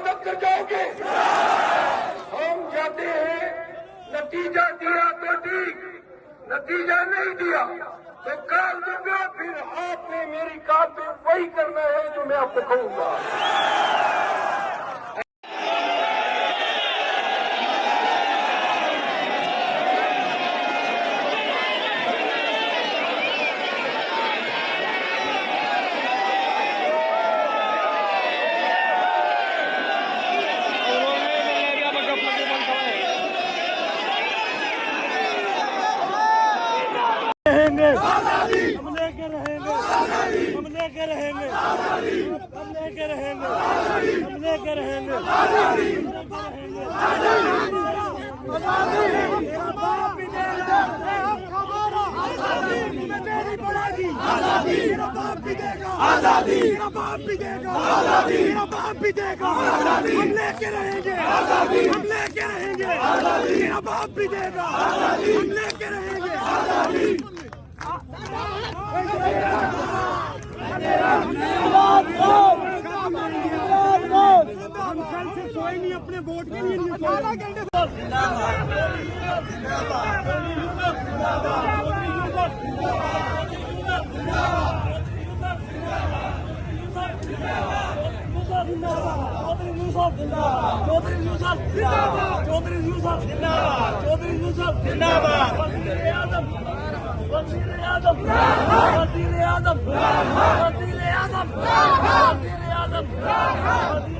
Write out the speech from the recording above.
दफ्तर जाओगे, हम जाते हैं। नतीजा दिया तो ठीक, नतीजा नहीं दिया तो काल दूंगा। फिर आपने मेरी काल पे वही करना है जो मैं आपको कहूंगा। हम लेके रहेंगे, हम लेके रहेंगे, हम लेके रहेंगे, हम लेके रहेंगे। मेरा बाप भी देगा, मेरी पड़ेगी आजादी, मेरा बाप भी देगा आजादी, मेरा बाप भी देगा आजादी, मेरा बाप भी देगा आजादी। हम लेके रहेंगे आजादी, हम लेके रहेंगे आजादी, मेरा बाप भी देगा आजादी, हम लेके रहेंगे आजादी। हम कल से सोए नहीं, अपने वोट के लिए नहीं सोए। वज़ीर आज़म, वज़ीर आज़म, वज़ीर आज़म, वज़ीर आज़म।